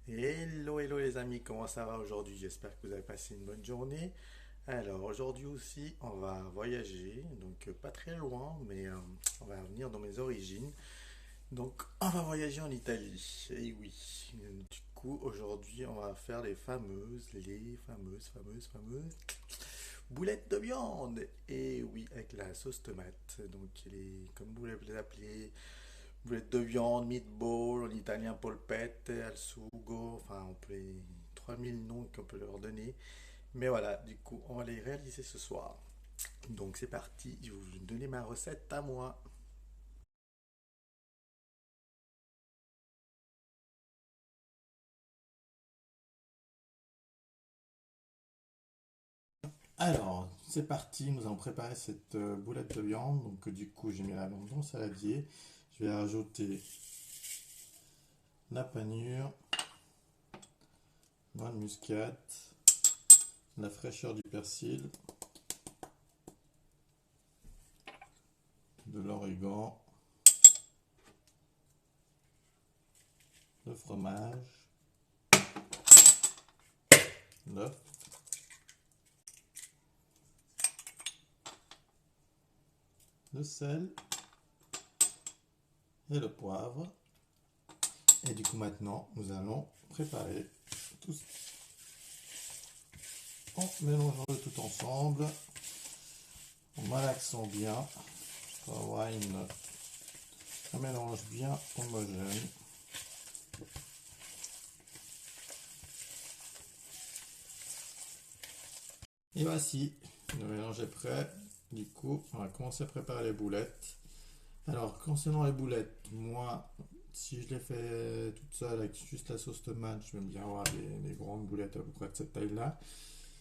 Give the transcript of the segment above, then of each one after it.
Hello, hello les amis, comment ça va aujourd'hui? J'espère que vous avez passé une bonne journée. Alors aujourd'hui aussi, on va voyager, donc pas très loin, mais on va revenir dans mes origines. Donc on va voyager en Italie. Et oui, du coup aujourd'hui on va faire les fameuses boulettes de viande. Et oui, avec la sauce tomate. Donc comme vous les appelez, boulettes de viande, meatball, en italien polpette, al sugo, enfin on peut les 3000 noms qu'on peut leur donner. Mais voilà, du coup, on va les réaliser ce soir. Donc c'est parti, je vais vous donner ma recette à moi. Alors, c'est parti, nous allons préparer cette boulette de viande. Donc du coup, j'ai mis la viande dans le saladier. Je vais rajouter la panure, noix de muscade, la fraîcheur du persil, de l'origan, le fromage, l'œuf, le sel et le poivre. Et du coup maintenant, nous allons préparer tout en mélangeant le tout ensemble, en malaxant bien pour avoir un mélange bien homogène. Et voici, le mélange est prêt. Du coup, on va commencer à préparer les boulettes. Alors, concernant les boulettes, moi, si je les fais toutes seules avec juste la sauce tomate, je vais bien avoir des grandes boulettes à peu près de cette taille-là.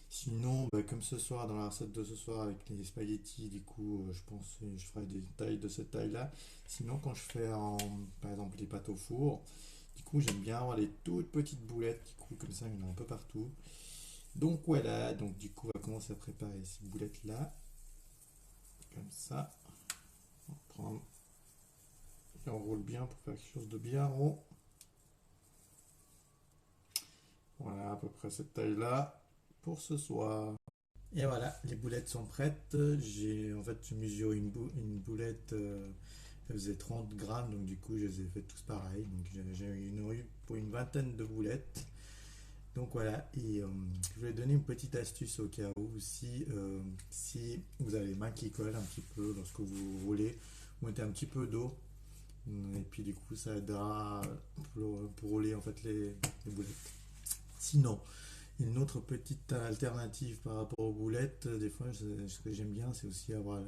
Sinon, bah, comme ce soir, dans la recette de ce soir avec les spaghettis, du coup, je pense que je ferai des tailles de cette taille-là. Sinon, quand je fais par exemple les pâtes au four, du coup, j'aime bien avoir les toutes petites boulettes qui coulent comme ça, il y en a un peu partout. Donc voilà, donc du coup, on va commencer à préparer ces boulettes-là, comme ça. On prend et on roule bien pour faire quelque chose de bien rond. Voilà, à peu près cette taille-là pour ce soir. Et voilà, les boulettes sont prêtes. J'ai mesuré une boulette, elle faisait 30 grammes, donc du coup je les ai fait tous pareils. Donc j'ai eu pour une vingtaine de boulettes. Donc voilà, et je voulais donner une petite astuce au cas où, si vous avez les mains qui collent un petit peu lorsque vous roulez, vous mettez un petit peu d'eau, et puis du coup ça aidera pour rouler en fait les boulettes. Sinon, une autre petite alternative par rapport aux boulettes, des fois ce que j'aime bien c'est aussi avoir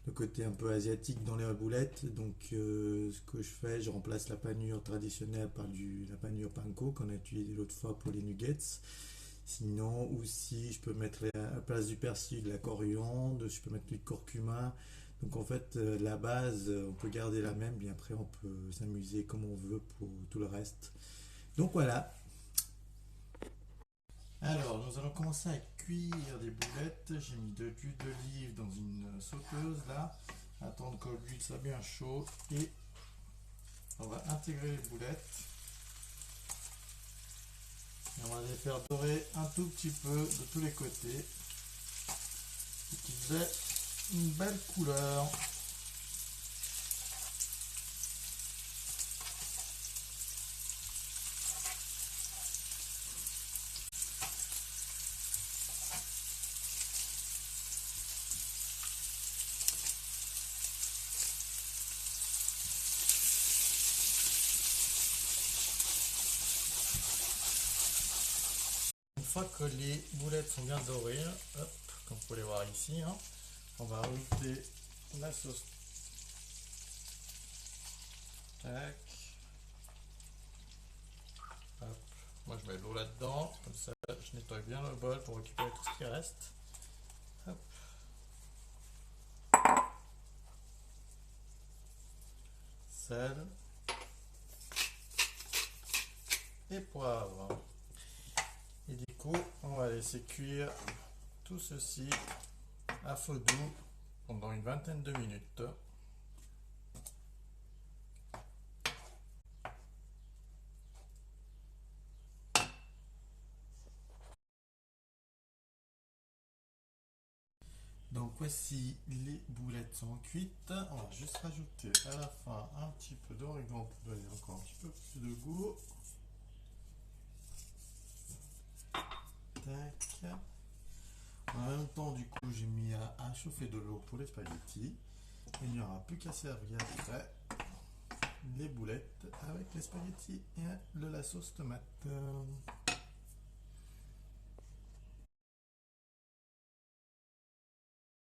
le côté un peu asiatique dans les boulettes. Donc ce que je fais, je remplace la panure traditionnelle par la panure panko qu'on a utilisée l'autre fois pour les nuggets. Sinon, aussi, je peux mettre à la place du persil de la coriandre, je peux mettre du curcuma. Donc en fait, la base, on peut garder la même, bien après on peut s'amuser comme on veut pour tout le reste. Donc voilà. Alors, nous allons commencer à cuire des boulettes. J'ai mis de l'huile d'olive dans une sauteuse là. Attendre que l'huile soit bien chaude et on va intégrer les boulettes. Et on va les faire dorer un tout petit peu de tous les côtés pour qu'ils aient une belle couleur. Une fois que les boulettes sont bien dorées, hop, comme vous pouvez voir ici, hein, on va rajouter la sauce. Tac, hop. Moi je mets de l'eau là-dedans, comme ça je nettoie bien le bol pour récupérer tout ce qui reste. Hop. Sel et poivre. Et du coup, on va laisser cuire tout ceci à feu doux pendant une vingtaine de minutes. Donc voici les boulettes sont cuites. On va juste rajouter à la fin un petit peu d'origan pour donner encore un petit peu plus de goût. Tac. En même temps, du coup, j'ai mis à chauffer de l'eau pour les spaghettis. Il n'y aura plus qu'à servir après les boulettes avec les spaghettis et la sauce tomate.